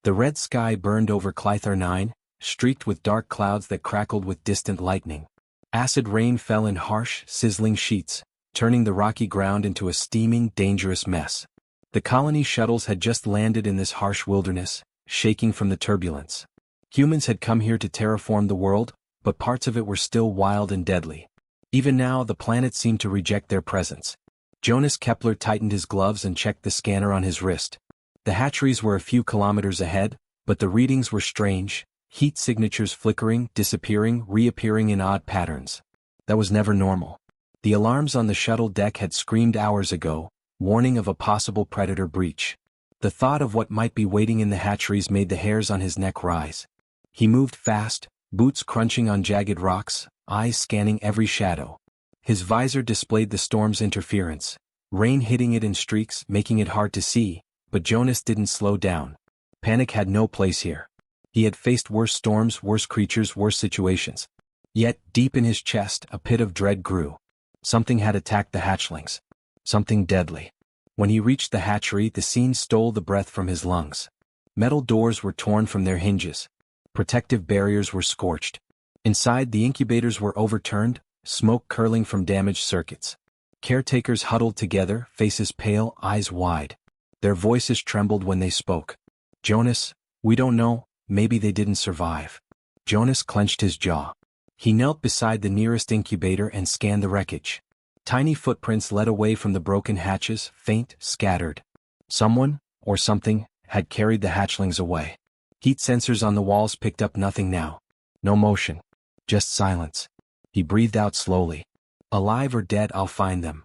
The red sky burned over Clythar 9, streaked with dark clouds that crackled with distant lightning. Acid rain fell in harsh, sizzling sheets, turning the rocky ground into a steaming, dangerous mess. The colony shuttles had just landed in this harsh wilderness, shaking from the turbulence. Humans had come here to terraform the world, but parts of it were still wild and deadly. Even now, the planet seemed to reject their presence. Jonas Kepler tightened his gloves and checked the scanner on his wrist. The hatcheries were a few kilometers ahead, but the readings were strange, heat signatures flickering, disappearing, reappearing in odd patterns. That was never normal. The alarms on the shuttle deck had screamed hours ago, warning of a possible predator breach. The thought of what might be waiting in the hatcheries made the hairs on his neck rise. He moved fast, boots crunching on jagged rocks, eyes scanning every shadow. His visor displayed the storm's interference, rain hitting it in streaks, making it hard to see, but Jonas didn't slow down. Panic had no place here. He had faced worse storms, worse creatures, worse situations. Yet, deep in his chest, a pit of dread grew. Something had attacked the hatchlings. Something deadly. When he reached the hatchery, the scene stole the breath from his lungs. Metal doors were torn from their hinges. Protective barriers were scorched. Inside, the incubators were overturned, smoke curling from damaged circuits. Caretakers huddled together, faces pale, eyes wide. Their voices trembled when they spoke. "Jonas, we don't know, maybe they didn't survive." Jonas clenched his jaw. He knelt beside the nearest incubator and scanned the wreckage. Tiny footprints led away from the broken hatches, faint, scattered. Someone, or something, had carried the hatchlings away. Heat sensors on the walls picked up nothing now. No motion. Just silence. He breathed out slowly. "Alive or dead, I'll find them."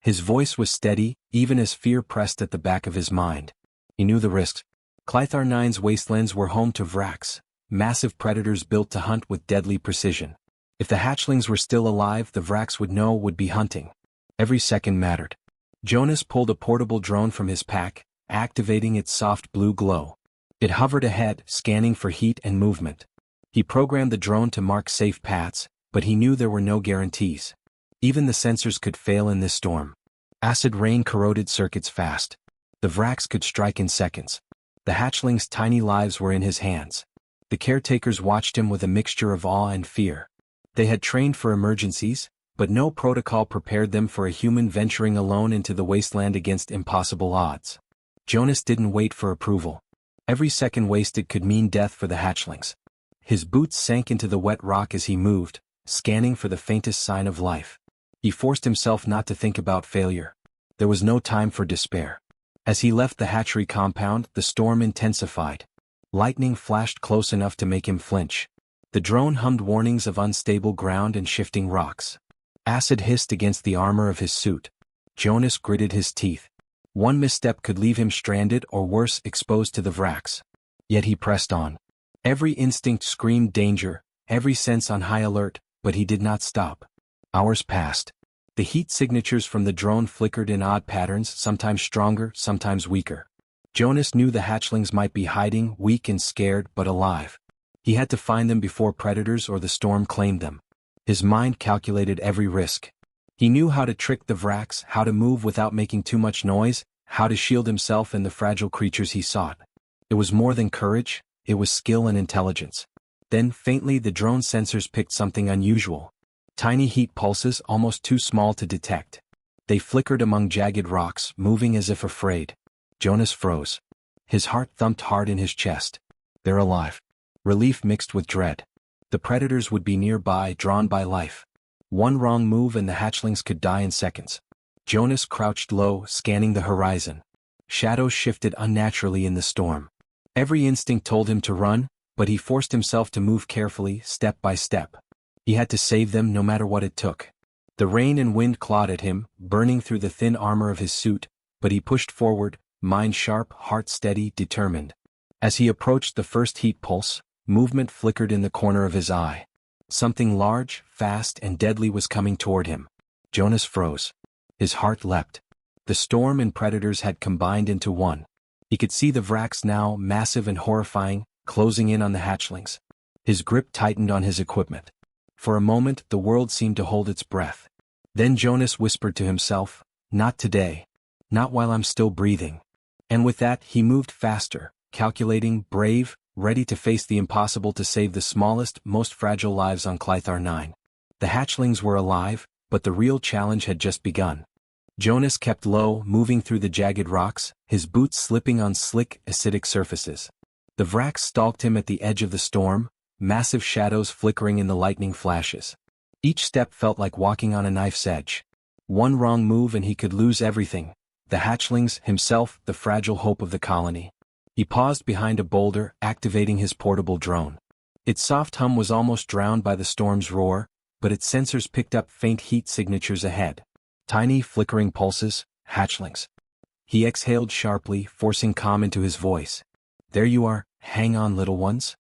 His voice was steady, even as fear pressed at the back of his mind. He knew the risks. Clythar 9's wastelands were home to Vraks, massive predators built to hunt with deadly precision. If the hatchlings were still alive, the Vraks would be hunting. Every second mattered. Jonas pulled a portable drone from his pack, activating its soft blue glow. It hovered ahead, scanning for heat and movement. He programmed the drone to mark safe paths, but he knew there were no guarantees. Even the sensors could fail in this storm. Acid rain corroded circuits fast. The Vraks could strike in seconds. The hatchlings' tiny lives were in his hands. The caretakers watched him with a mixture of awe and fear. They had trained for emergencies, but no protocol prepared them for a human venturing alone into the wasteland against impossible odds. Jonas didn't wait for approval. Every second wasted could mean death for the hatchlings. His boots sank into the wet rock as he moved, scanning for the faintest sign of life. He forced himself not to think about failure. There was no time for despair. As he left the hatchery compound, the storm intensified. Lightning flashed close enough to make him flinch. The drone hummed warnings of unstable ground and shifting rocks. Acid hissed against the armor of his suit. Jonas gritted his teeth. One misstep could leave him stranded or worse, exposed to the Vraks. Yet he pressed on. Every instinct screamed danger, every sense on high alert, but he did not stop. Hours passed. The heat signatures from the drone flickered in odd patterns, sometimes stronger, sometimes weaker. Jonas knew the hatchlings might be hiding, weak and scared, but alive. He had to find them before predators or the storm claimed them. His mind calculated every risk. He knew how to trick the Vraks, how to move without making too much noise, how to shield himself and the fragile creatures he sought. It was more than courage, it was skill and intelligence. Then, faintly, the drone sensors picked something unusual. Tiny heat pulses, almost too small to detect. They flickered among jagged rocks, moving as if afraid. Jonas froze. His heart thumped hard in his chest. They're alive. Relief mixed with dread. The predators would be nearby, drawn by life. One wrong move and the hatchlings could die in seconds. Jonas crouched low, scanning the horizon. Shadows shifted unnaturally in the storm. Every instinct told him to run, but he forced himself to move carefully, step by step. He had to save them no matter what it took. The rain and wind clawed at him, burning through the thin armor of his suit, but he pushed forward, mind sharp, heart steady, determined. As he approached the first heat pulse, movement flickered in the corner of his eye. Something large, fast, and deadly was coming toward him. Jonas froze. His heart leapt. The storm and predators had combined into one. He could see the Vraks now, massive and horrifying, closing in on the hatchlings. His grip tightened on his equipment. For a moment, the world seemed to hold its breath. Then Jonas whispered to himself, "Not today. Not while I'm still breathing." And with that, he moved faster, calculating, brave, ready to face the impossible to save the smallest, most fragile lives on Clythar 9. The hatchlings were alive, but the real challenge had just begun. Jonas kept low, moving through the jagged rocks, his boots slipping on slick, acidic surfaces. The Vrax stalked him at the edge of the storm, massive shadows flickering in the lightning flashes. Each step felt like walking on a knife's edge. One wrong move and he could lose everything: the hatchlings, himself, the fragile hope of the colony. He paused behind a boulder, activating his portable drone. Its soft hum was almost drowned by the storm's roar, but its sensors picked up faint heat signatures ahead. Tiny, flickering pulses, hatchlings. He exhaled sharply, forcing calm into his voice. There you are, hang on, little ones.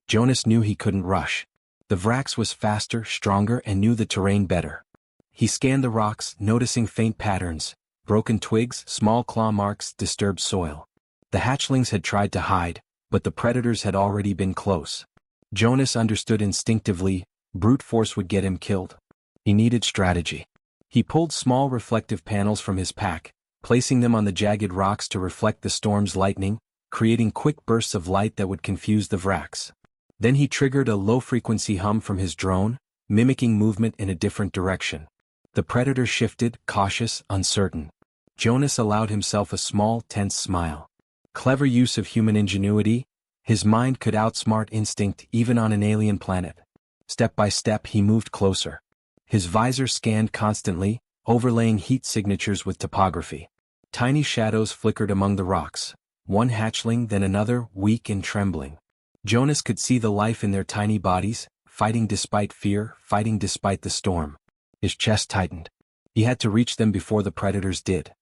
Jonas knew he couldn't rush. The Vrax was faster, stronger, and knew the terrain better. He scanned the rocks, noticing faint patterns: broken twigs, small claw marks, disturbed soil. The hatchlings had tried to hide, but the predators had already been close. Jonas understood instinctively: brute force would get him killed. He needed strategy. He pulled small reflective panels from his pack, placing them on the jagged rocks to reflect the storm's lightning, creating quick bursts of light that would confuse the Vrax. Then he triggered a low-frequency hum from his drone, mimicking movement in a different direction. The predator shifted, cautious, uncertain. Jonas allowed himself a small, tense smile. Clever use of human ingenuity. His mind could outsmart instinct even on an alien planet. Step by step he moved closer. His visor scanned constantly, overlaying heat signatures with topography. Tiny shadows flickered among the rocks. One hatchling, then another, weak and trembling. Jonas could see the life in their tiny bodies, fighting despite fear, fighting despite the storm. His chest tightened. He had to reach them before the predators did.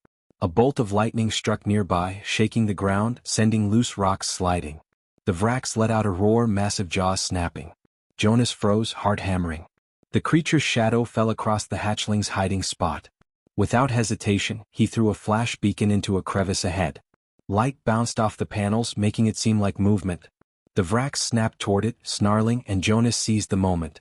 A bolt of lightning struck nearby, shaking the ground, sending loose rocks sliding. The Vrax let out a roar, massive jaws snapping. Jonas froze, heart hammering. The creature's shadow fell across the hatchling's hiding spot. Without hesitation, he threw a flash beacon into a crevice ahead. Light bounced off the panels, making it seem like movement. The Vrax snapped toward it, snarling, and Jonas seized the moment.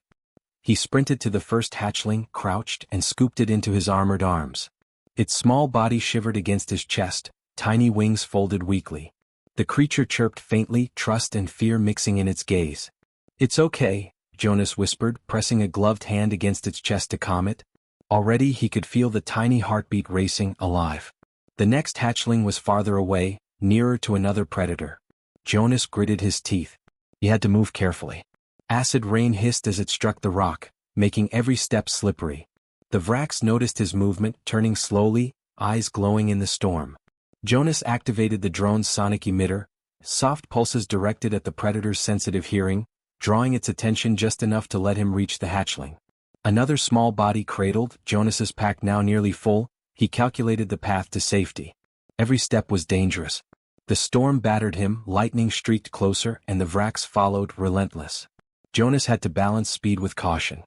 He sprinted to the first hatchling, crouched, and scooped it into his armored arms. Its small body shivered against his chest, tiny wings folded weakly. The creature chirped faintly, trust and fear mixing in its gaze. "It's okay," Jonas whispered, pressing a gloved hand against its chest to calm it. Already he could feel the tiny heartbeat racing, alive. The next hatchling was farther away, nearer to another predator. Jonas gritted his teeth. He had to move carefully. Acid rain hissed as it struck the rock, making every step slippery. The Vrax noticed his movement, turning slowly, eyes glowing in the storm. Jonas activated the drone's sonic emitter, soft pulses directed at the predator's sensitive hearing, drawing its attention just enough to let him reach the hatchling. Another small body cradled, Jonas's pack now nearly full. He calculated the path to safety. Every step was dangerous. The storm battered him, lightning streaked closer, and the Vrax followed, relentless. Jonas had to balance speed with caution.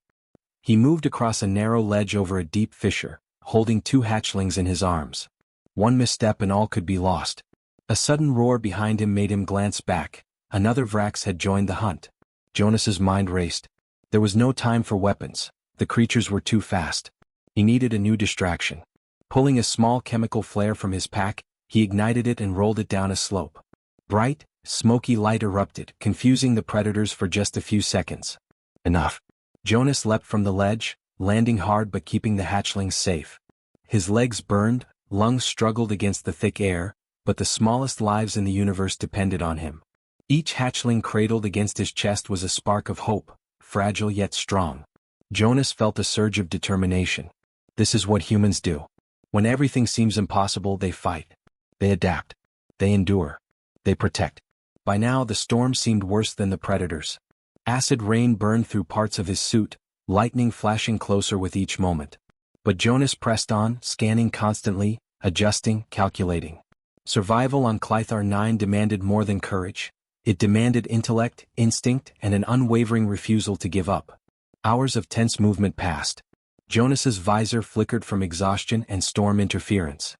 He moved across a narrow ledge over a deep fissure, holding two hatchlings in his arms. One misstep and all could be lost. A sudden roar behind him made him glance back. Another Vrax had joined the hunt. Jonas's mind raced. There was no time for weapons. The creatures were too fast. He needed a new distraction. Pulling a small chemical flare from his pack, he ignited it and rolled it down a slope. Bright, smoky light erupted, confusing the predators for just a few seconds. Enough. Jonas leapt from the ledge, landing hard but keeping the hatchlings safe. His legs burned, lungs struggled against the thick air, but the smallest lives in the universe depended on him. Each hatchling cradled against his chest was a spark of hope, fragile yet strong. Jonas felt a surge of determination. This is what humans do. When everything seems impossible, they fight. They adapt. They endure. They protect. By now the storm seemed worse than the predators. Acid rain burned through parts of his suit, lightning flashing closer with each moment. But Jonas pressed on, scanning constantly, adjusting, calculating. Survival on Clythar 9 demanded more than courage. It demanded intellect, instinct, and an unwavering refusal to give up. Hours of tense movement passed. Jonas's visor flickered from exhaustion and storm interference.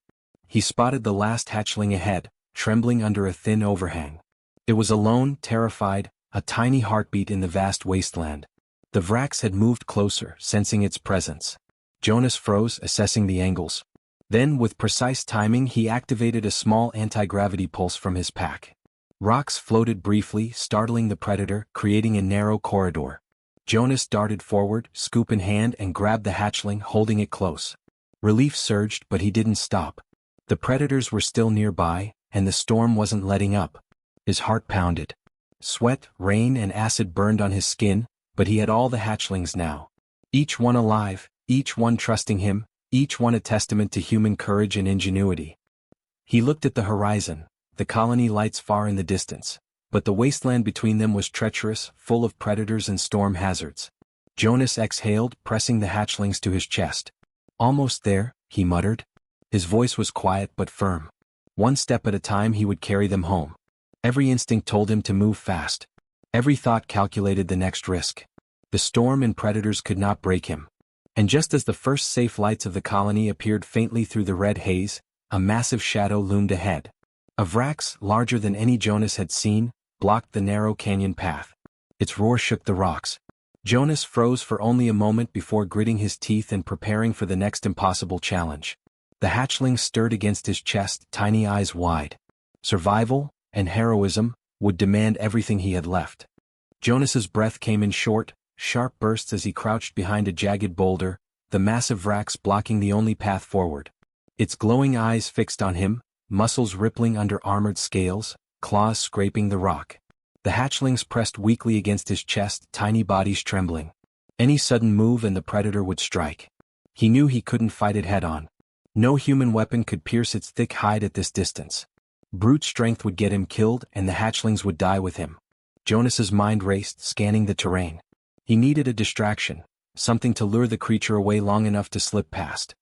He spotted the last hatchling ahead, trembling under a thin overhang. It was alone, terrified, a tiny heartbeat in the vast wasteland. The Vrax had moved closer, sensing its presence. Jonas froze, assessing the angles. Then, with precise timing, he activated a small anti-gravity pulse from his pack. Rocks floated briefly, startling the predator, creating a narrow corridor. Jonas darted forward, scoop in hand, and grabbed the hatchling, holding it close. Relief surged, but he didn't stop. The predators were still nearby, and the storm wasn't letting up. His heart pounded. Sweat, rain, and acid burned on his skin, but he had all the hatchlings now. Each one alive, each one trusting him, each one a testament to human courage and ingenuity. He looked at the horizon, the colony lights far in the distance, but the wasteland between them was treacherous, full of predators and storm hazards. Jonas exhaled, pressing the hatchlings to his chest. "Almost there," he muttered. His voice was quiet but firm. One step at a time he would carry them home. Every instinct told him to move fast. Every thought calculated the next risk. The storm and predators could not break him. And just as the first safe lights of the colony appeared faintly through the red haze, a massive shadow loomed ahead. A Vrax, larger than any Jonas had seen, blocked the narrow canyon path. Its roar shook the rocks. Jonas froze for only a moment before gritting his teeth and preparing for the next impossible challenge. The hatchling stirred against his chest, tiny eyes wide. Survival, and heroism, would demand everything he had left. Jonas's breath came in short, sharp bursts as he crouched behind a jagged boulder, the massive Vrax blocking the only path forward. Its glowing eyes fixed on him, muscles rippling under armored scales, claws scraping the rock. The hatchlings pressed weakly against his chest, tiny bodies trembling. Any sudden move and the predator would strike. He knew he couldn't fight it head-on. No human weapon could pierce its thick hide at this distance. Brute strength would get him killed and the hatchlings would die with him. Jonas's mind raced, scanning the terrain. He needed a distraction, something to lure the creature away long enough to slip past.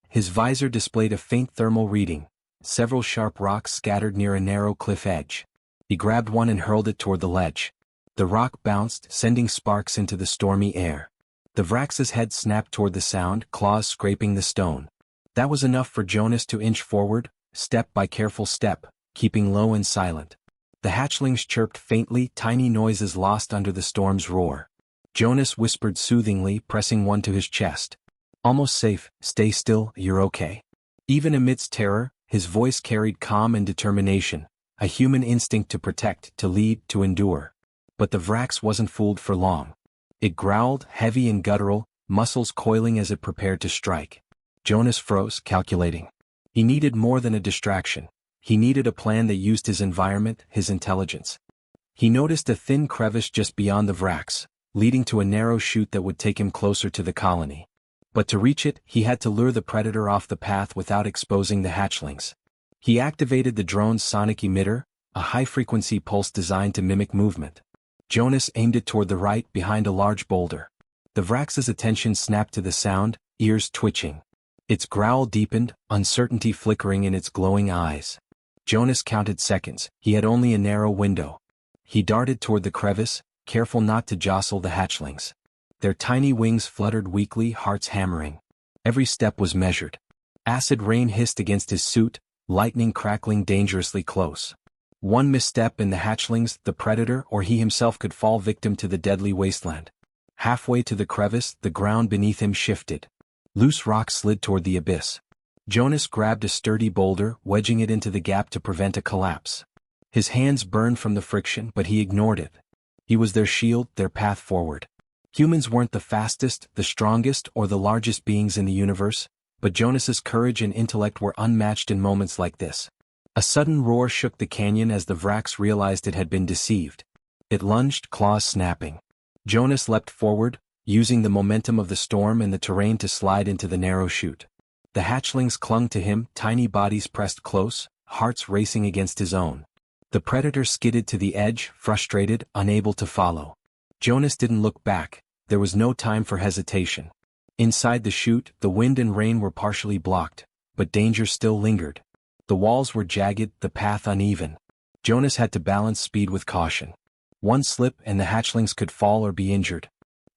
His visor displayed a faint thermal reading, several sharp rocks scattered near a narrow cliff edge. He grabbed one and hurled it toward the ledge. The rock bounced, sending sparks into the stormy air. The Vrax's head snapped toward the sound, claws scraping the stone. That was enough for Jonas to inch forward, step by careful step, keeping low and silent. The hatchlings chirped faintly, tiny noises lost under the storm's roar. Jonas whispered soothingly, pressing one to his chest. "Almost safe, stay still, you're okay." Even amidst terror, his voice carried calm and determination, a human instinct to protect, to lead, to endure. But the Vrax wasn't fooled for long. It growled, heavy and guttural, muscles coiling as it prepared to strike. Jonas froze, calculating. He needed more than a distraction. He needed a plan that used his environment, his intelligence. He noticed a thin crevice just beyond the Vrax, leading to a narrow chute that would take him closer to the colony. But to reach it, he had to lure the predator off the path without exposing the hatchlings. He activated the drone's sonic emitter, a high-frequency pulse designed to mimic movement. Jonas aimed it toward the right, behind a large boulder. The Vrax's attention snapped to the sound, ears twitching. Its growl deepened, uncertainty flickering in its glowing eyes. Jonas counted seconds. He had only a narrow window. He darted toward the crevice, careful not to jostle the hatchlings. Their tiny wings fluttered weakly, hearts hammering. Every step was measured. Acid rain hissed against his suit, lightning crackling dangerously close. One misstep and the hatchlings, the predator, or he himself could fall victim to the deadly wasteland. Halfway to the crevice, the ground beneath him shifted. Loose rocks slid toward the abyss. Jonas grabbed a sturdy boulder, wedging it into the gap to prevent a collapse. His hands burned from the friction, but he ignored it. He was their shield, their path forward. Humans weren't the fastest, the strongest, or the largest beings in the universe, but Jonas's courage and intellect were unmatched in moments like this. A sudden roar shook the canyon as the Vrax realized it had been deceived. It lunged, claws snapping. Jonas leapt forward, using the momentum of the storm and the terrain to slide into the narrow chute. The hatchlings clung to him, tiny bodies pressed close, hearts racing against his own. The predator skidded to the edge, frustrated, unable to follow. Jonas didn't look back. There was no time for hesitation. Inside the chute, the wind and rain were partially blocked, but danger still lingered. The walls were jagged, the path uneven. Jonas had to balance speed with caution. One slip and the hatchlings could fall or be injured.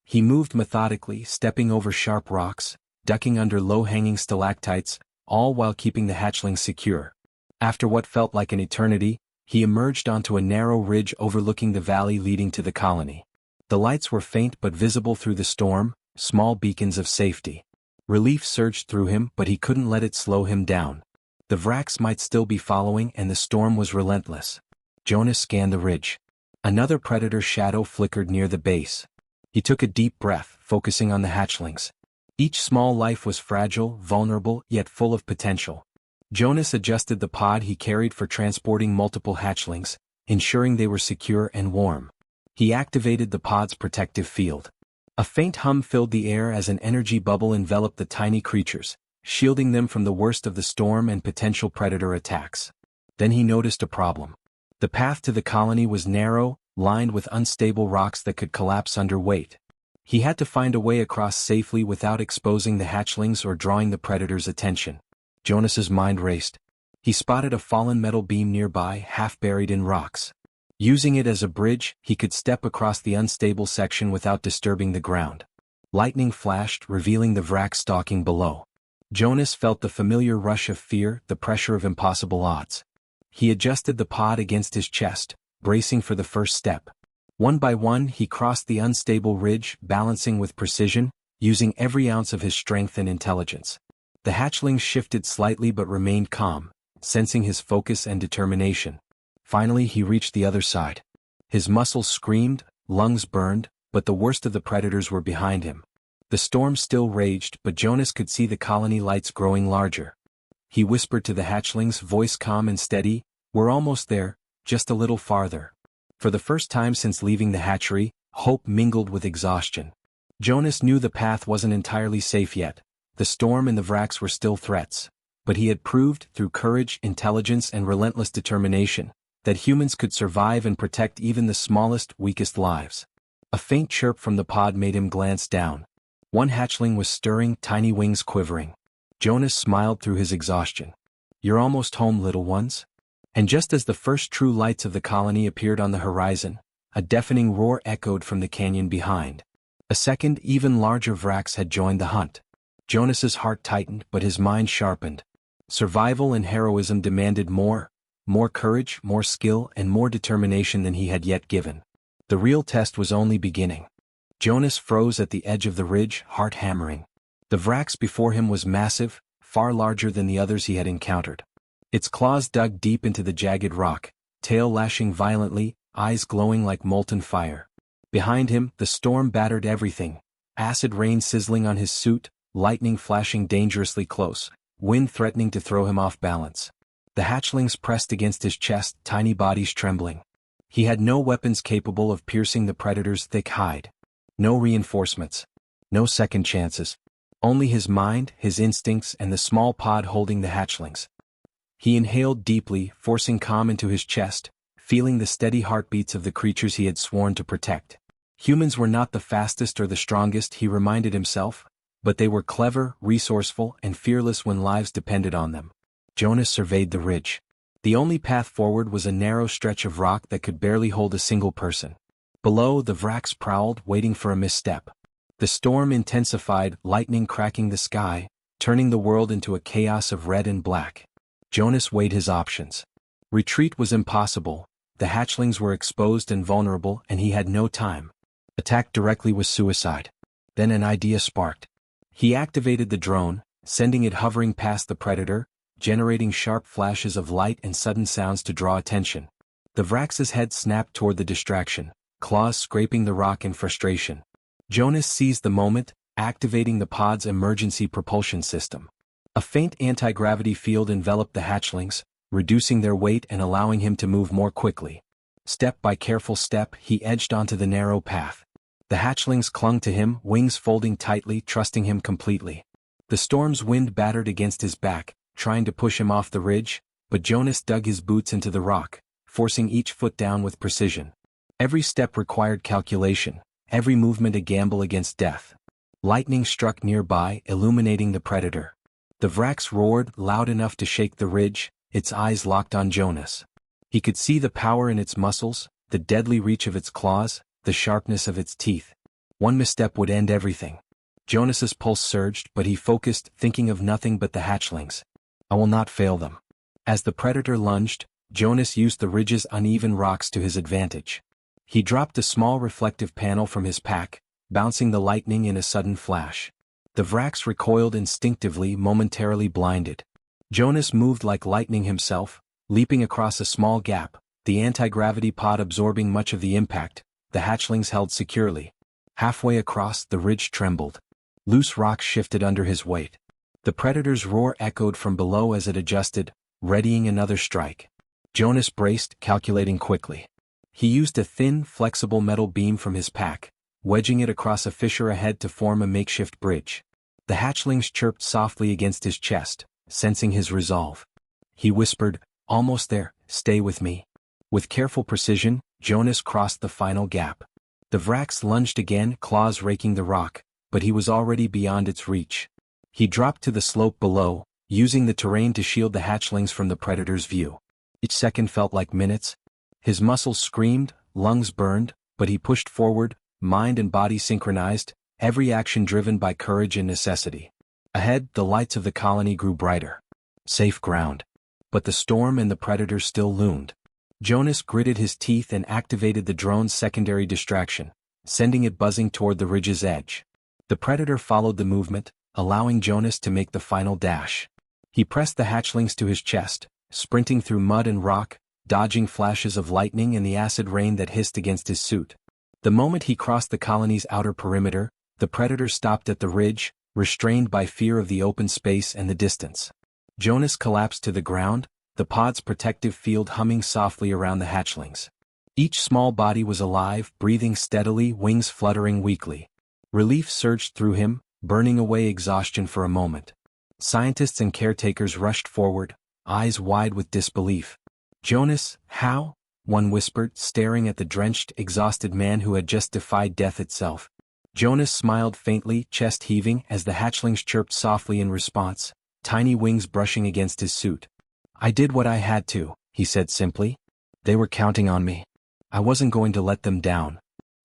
He moved methodically, stepping over sharp rocks, ducking under low-hanging stalactites, all while keeping the hatchlings secure. After what felt like an eternity, he emerged onto a narrow ridge overlooking the valley leading to the colony. The lights were faint but visible through the storm, small beacons of safety. Relief surged through him, but he couldn't let it slow him down. The Vrax might still be following and the storm was relentless. Jonas scanned the ridge. Another predator shadow flickered near the base. He took a deep breath, focusing on the hatchlings. Each small life was fragile, vulnerable, yet full of potential. Jonas adjusted the pod he carried for transporting multiple hatchlings, ensuring they were secure and warm. He activated the pod's protective field. A faint hum filled the air as an energy bubble enveloped the tiny creatures, shielding them from the worst of the storm and potential predator attacks. Then he noticed a problem. The path to the colony was narrow, lined with unstable rocks that could collapse under weight. He had to find a way across safely without exposing the hatchlings or drawing the predator's attention. Jonas's mind raced. He spotted a fallen metal beam nearby, half buried in rocks. Using it as a bridge, he could step across the unstable section without disturbing the ground. Lightning flashed, revealing the wrack stalking below. Jonas felt the familiar rush of fear, the pressure of impossible odds. He adjusted the pod against his chest, bracing for the first step. One by one, he crossed the unstable ridge, balancing with precision, using every ounce of his strength and intelligence. The hatchlings shifted slightly but remained calm, sensing his focus and determination. Finally, he reached the other side. His muscles screamed, lungs burned, but the worst of the predators were behind him. The storm still raged, but Jonas could see the colony lights growing larger. He whispered to the hatchlings, voice calm and steady, "We're almost there, just a little farther." For the first time since leaving the hatchery, hope mingled with exhaustion. Jonas knew the path wasn't entirely safe yet. The storm and the wracks were still threats. But he had proved, through courage, intelligence, and relentless determination, that humans could survive and protect even the smallest, weakest lives. A faint chirp from the pod made him glance down. One hatchling was stirring, tiny wings quivering. Jonas smiled through his exhaustion. "You're almost home, little ones." And just as the first true lights of the colony appeared on the horizon, a deafening roar echoed from the canyon behind. A second, even larger wracks had joined the hunt. Jonas's heart tightened, but his mind sharpened. Survival and heroism demanded more courage, more skill, and more determination than he had yet given. The real test was only beginning. Jonas froze at the edge of the ridge, heart hammering. The wracks before him was massive, far larger than the others he had encountered. Its claws dug deep into the jagged rock, tail lashing violently, eyes glowing like molten fire. Behind him, the storm battered everything, acid rain sizzling on his suit, lightning flashing dangerously close, wind threatening to throw him off balance. The hatchlings pressed against his chest, tiny bodies trembling. He had no weapons capable of piercing the predator's thick hide. No reinforcements. No second chances. Only his mind, his instincts, and the small pod holding the hatchlings. He inhaled deeply, forcing calm into his chest, feeling the steady heartbeats of the creatures he had sworn to protect. Humans were not the fastest or the strongest, he reminded himself, but they were clever, resourceful, and fearless when lives depended on them. Jonas surveyed the ridge. The only path forward was a narrow stretch of rock that could barely hold a single person. Below, the wracks prowled, waiting for a misstep. The storm intensified, lightning cracking the sky, turning the world into a chaos of red and black. Jonas weighed his options. Retreat was impossible, the hatchlings were exposed and vulnerable, and he had no time. Attack directly was suicide. Then an idea sparked. He activated the drone, sending it hovering past the predator, generating sharp flashes of light and sudden sounds to draw attention. The wrack's head snapped toward the distraction, claws scraping the rock in frustration. Jonas seized the moment, activating the pod's emergency propulsion system. A faint anti-gravity field enveloped the hatchlings, reducing their weight and allowing him to move more quickly. Step by careful step, he edged onto the narrow path. The hatchlings clung to him, wings folding tightly, trusting him completely. The storm's wind battered against his back, trying to push him off the ridge, but Jonas dug his boots into the rock, forcing each foot down with precision. Every step required calculation, every movement a gamble against death. Lightning struck nearby, illuminating the predator. The wracks roared, loud enough to shake the ridge, its eyes locked on Jonas. He could see the power in its muscles, the deadly reach of its claws, the sharpness of its teeth. One misstep would end everything. Jonas's pulse surged, but he focused, thinking of nothing but the hatchlings. "I will not fail them." As the predator lunged, Jonas used the ridge's uneven rocks to his advantage. He dropped a small reflective panel from his pack, bouncing the lightning in a sudden flash. The wracks recoiled instinctively, momentarily blinded. Jonas moved like lightning himself, leaping across a small gap, the anti-gravity pod absorbing much of the impact, the hatchlings held securely. Halfway across, the ridge trembled. Loose rocks shifted under his weight. The predator's roar echoed from below as it adjusted, readying another strike. Jonas braced, calculating quickly. He used a thin, flexible metal beam from his pack, wedging it across a fissure ahead to form a makeshift bridge. The hatchlings chirped softly against his chest, sensing his resolve. He whispered, "Almost there, stay with me." With careful precision, Jonas crossed the final gap. The Vrax lunged again, claws raking the rock, but he was already beyond its reach. He dropped to the slope below, using the terrain to shield the hatchlings from the predator's view. Each second felt like minutes. His muscles screamed, lungs burned, but he pushed forward, mind and body synchronized, every action driven by courage and necessity. Ahead, the lights of the colony grew brighter. Safe ground. But the storm and the predator still loomed. Jonas gritted his teeth and activated the drone's secondary distraction, sending it buzzing toward the ridge's edge. The predator followed the movement, allowing Jonas to make the final dash. He pressed the hatchlings to his chest, sprinting through mud and rock, dodging flashes of lightning and the acid rain that hissed against his suit. The moment he crossed the colony's outer perimeter, the predator stopped at the ridge, restrained by fear of the open space and the distance. Jonas collapsed to the ground, the pod's protective field humming softly around the hatchlings. Each small body was alive, breathing steadily, wings fluttering weakly. Relief surged through him, burning away exhaustion for a moment. Scientists and caretakers rushed forward, eyes wide with disbelief. "Jonas, how?" one whispered, staring at the drenched, exhausted man who had just defied death itself. Jonas smiled faintly, chest heaving, as the hatchlings chirped softly in response, tiny wings brushing against his suit. "I did what I had to," he said simply. "They were counting on me. I wasn't going to let them down."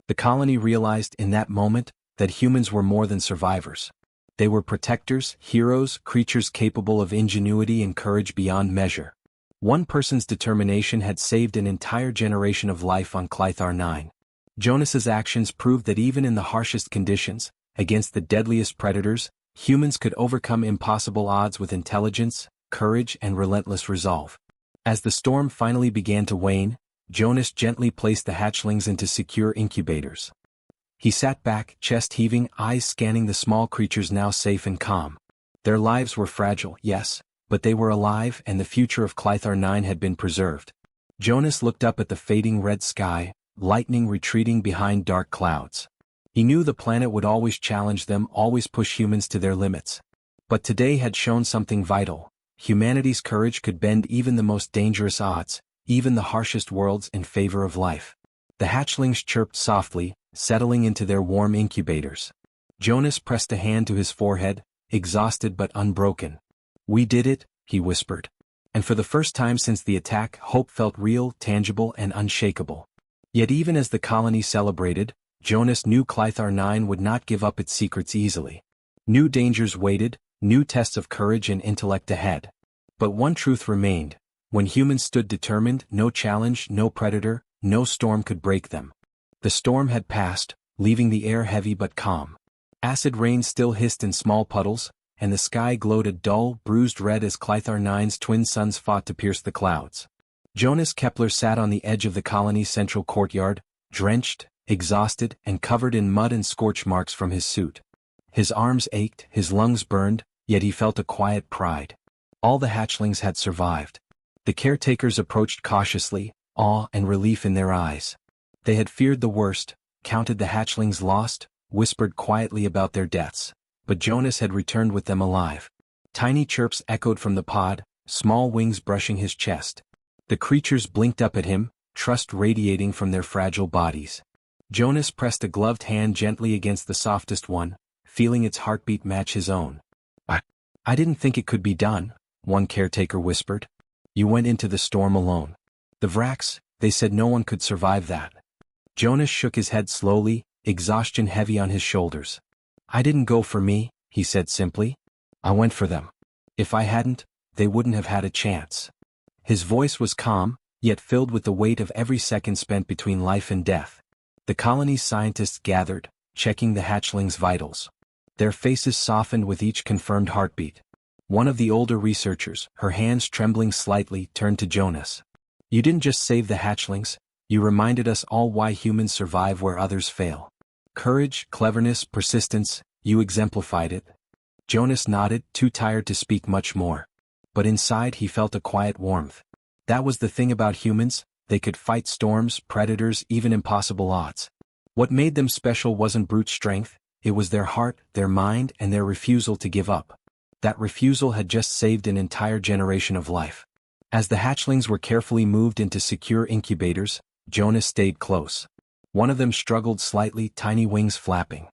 The colony realized in that moment that humans were more than survivors. They were protectors, heroes, creatures capable of ingenuity and courage beyond measure. One person's determination had saved an entire generation of life on Clythar 9. Jonas's actions proved that even in the harshest conditions, against the deadliest predators, humans could overcome impossible odds with intelligence, courage, and relentless resolve. As the storm finally began to wane, Jonas gently placed the hatchlings into secure incubators. He sat back, chest heaving, eyes scanning the small creatures now safe and calm. Their lives were fragile, yes, but they were alive and the future of Clythar 9 had been preserved. Jonas looked up at the fading red sky, lightning retreating behind dark clouds. He knew the planet would always challenge them, always push humans to their limits. But today had shown something vital. Humanity's courage could bend even the most dangerous odds, even the harshest worlds in favor of life. The hatchlings chirped softly, settling into their warm incubators. Jonas pressed a hand to his forehead, exhausted but unbroken. "We did it," he whispered. And for the first time since the attack, hope felt real, tangible, and unshakable. Yet even as the colony celebrated, Jonas knew Clythar 9 would not give up its secrets easily. New dangers waited, new tests of courage and intellect ahead. But one truth remained: when humans stood determined, no challenge, no predator, no storm could break them. The storm had passed, leaving the air heavy but calm. Acid rain still hissed in small puddles, and the sky glowed a dull, bruised red as Clythar 9's twin suns fought to pierce the clouds. Jonas Kepler sat on the edge of the colony's central courtyard, drenched, exhausted, and covered in mud and scorch marks from his suit. His arms ached, his lungs burned, yet he felt a quiet pride. All the hatchlings had survived. The caretakers approached cautiously, awe and relief in their eyes. They had feared the worst, counted the hatchlings lost, whispered quietly about their deaths. But Jonas had returned with them alive. Tiny chirps echoed from the pod, small wings brushing his chest. The creatures blinked up at him, trust radiating from their fragile bodies. Jonas pressed a gloved hand gently against the softest one, feeling its heartbeat match his own. I didn't think it could be done," one caretaker whispered. "You went into the storm alone. The Vrax, they said no one could survive that." Jonas shook his head slowly, exhaustion heavy on his shoulders. "I didn't go for me," he said simply. "I went for them. If I hadn't, they wouldn't have had a chance." His voice was calm, yet filled with the weight of every second spent between life and death. The colony's scientists gathered, checking the hatchlings' vitals. Their faces softened with each confirmed heartbeat. One of the older researchers, her hands trembling slightly, turned to Jonas. You didn't just save the hatchlings, you reminded us all why humans survive where others fail. Courage, cleverness, persistence, you exemplified it. Jonas nodded, too tired to speak much more. But inside he felt a quiet warmth. That was the thing about humans, they could fight storms, predators, even impossible odds. What made them special wasn't brute strength, it was their heart, their mind, and their refusal to give up. That refusal had just saved an entire generation of life. As the hatchlings were carefully moved into secure incubators, Jonas stayed close. One of them struggled slightly, tiny wings flapping.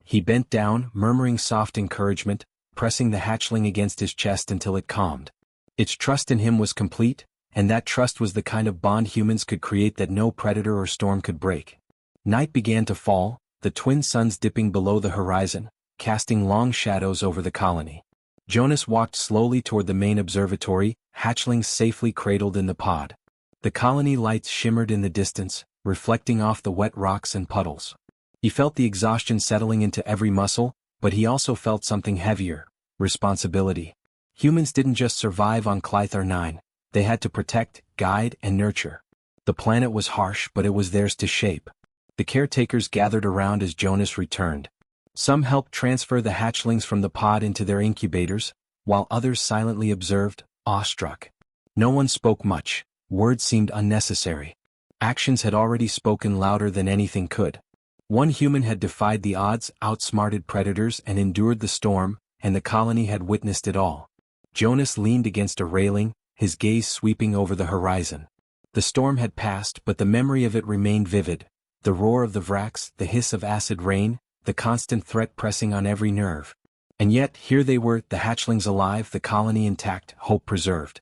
He bent down, murmuring soft encouragement, pressing the hatchling against his chest until it calmed. Its trust in him was complete, and that trust was the kind of bond humans could create that no predator or storm could break. Night began to fall, the twin suns dipping below the horizon, casting long shadows over the colony. Jonas walked slowly toward the main observatory, hatchlings safely cradled in the pod. The colony lights shimmered in the distance, reflecting off the wet rocks and puddles. He felt the exhaustion settling into every muscle, but he also felt something heavier: responsibility. Humans didn't just survive on Clythar 9, they had to protect, guide, and nurture. The planet was harsh, but it was theirs to shape. The caretakers gathered around as Jonas returned. Some helped transfer the hatchlings from the pod into their incubators, while others silently observed, awestruck. No one spoke much, words seemed unnecessary. Actions had already spoken louder than anything could. One human had defied the odds, outsmarted predators, and endured the storm, and the colony had witnessed it all. Jonas leaned against a railing, his gaze sweeping over the horizon. The storm had passed, but the memory of it remained vivid. The roar of the vraks, the hiss of acid rain, the constant threat pressing on every nerve. And yet, here they were, the hatchlings alive, the colony intact, hope preserved.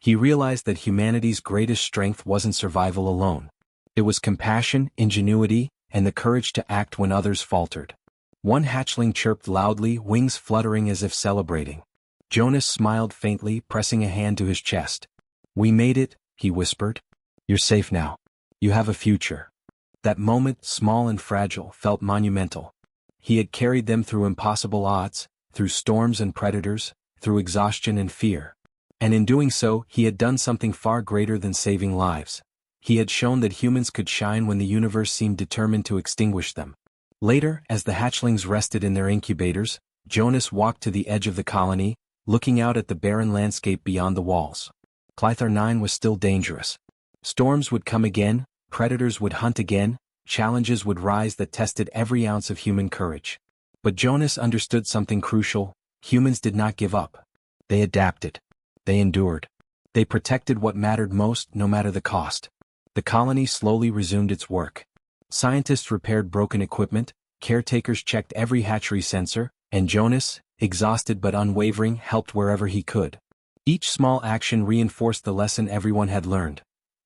He realized that humanity's greatest strength wasn't survival alone. It was compassion, ingenuity, and the courage to act when others faltered. One hatchling chirped loudly, wings fluttering as if celebrating. Jonas smiled faintly, pressing a hand to his chest. "We made it," he whispered. "You're safe now. You have a future." That moment, small and fragile, felt monumental. He had carried them through impossible odds, through storms and predators, through exhaustion and fear. And in doing so, he had done something far greater than saving lives. He had shown that humans could shine when the universe seemed determined to extinguish them. Later, as the hatchlings rested in their incubators, Jonas walked to the edge of the colony, looking out at the barren landscape beyond the walls. Clythar 9 was still dangerous. Storms would come again, predators would hunt again, challenges would rise that tested every ounce of human courage. But Jonas understood something crucial: humans did not give up. They adapted. They endured. They protected what mattered most, no matter the cost. The colony slowly resumed its work. Scientists repaired broken equipment, caretakers checked every hatchery sensor, and Jonas, exhausted but unwavering, helped wherever he could. Each small action reinforced the lesson everyone had learned.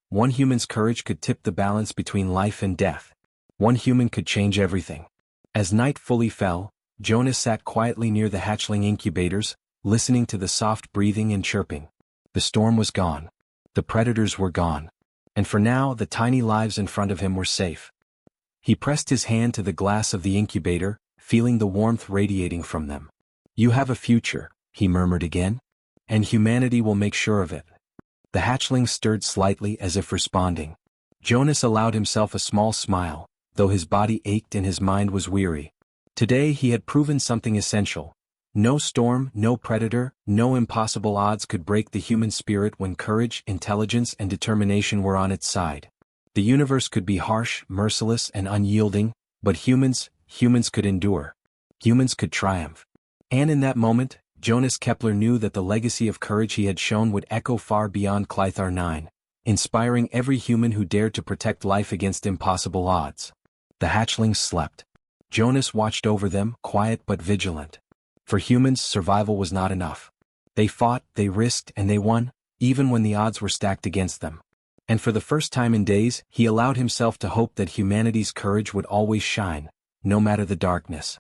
One human's courage could tip the balance between life and death. One human could change everything. As night fully fell, Jonas sat quietly near the hatchling incubators, listening to the soft breathing and chirping. The storm was gone. The predators were gone. And for now, the tiny lives in front of him were safe. He pressed his hand to the glass of the incubator, feeling the warmth radiating from them. "You have a future," he murmured again. "And humanity will make sure of it." The hatchling stirred slightly as if responding. Jonas allowed himself a small smile, though his body ached and his mind was weary. Today he had proven something essential. No storm, no predator, no impossible odds could break the human spirit when courage, intelligence, and determination were on its side. The universe could be harsh, merciless, and unyielding, but humans could endure. Humans could triumph. And in that moment, Jonas Kepler knew that the legacy of courage he had shown would echo far beyond Clythar 9, inspiring every human who dared to protect life against impossible odds. The hatchlings slept. Jonas watched over them, quiet but vigilant. For humans, survival was not enough. They fought, they risked, and they won, even when the odds were stacked against them. And for the first time in days, he allowed himself to hope that humanity's courage would always shine, no matter the darkness.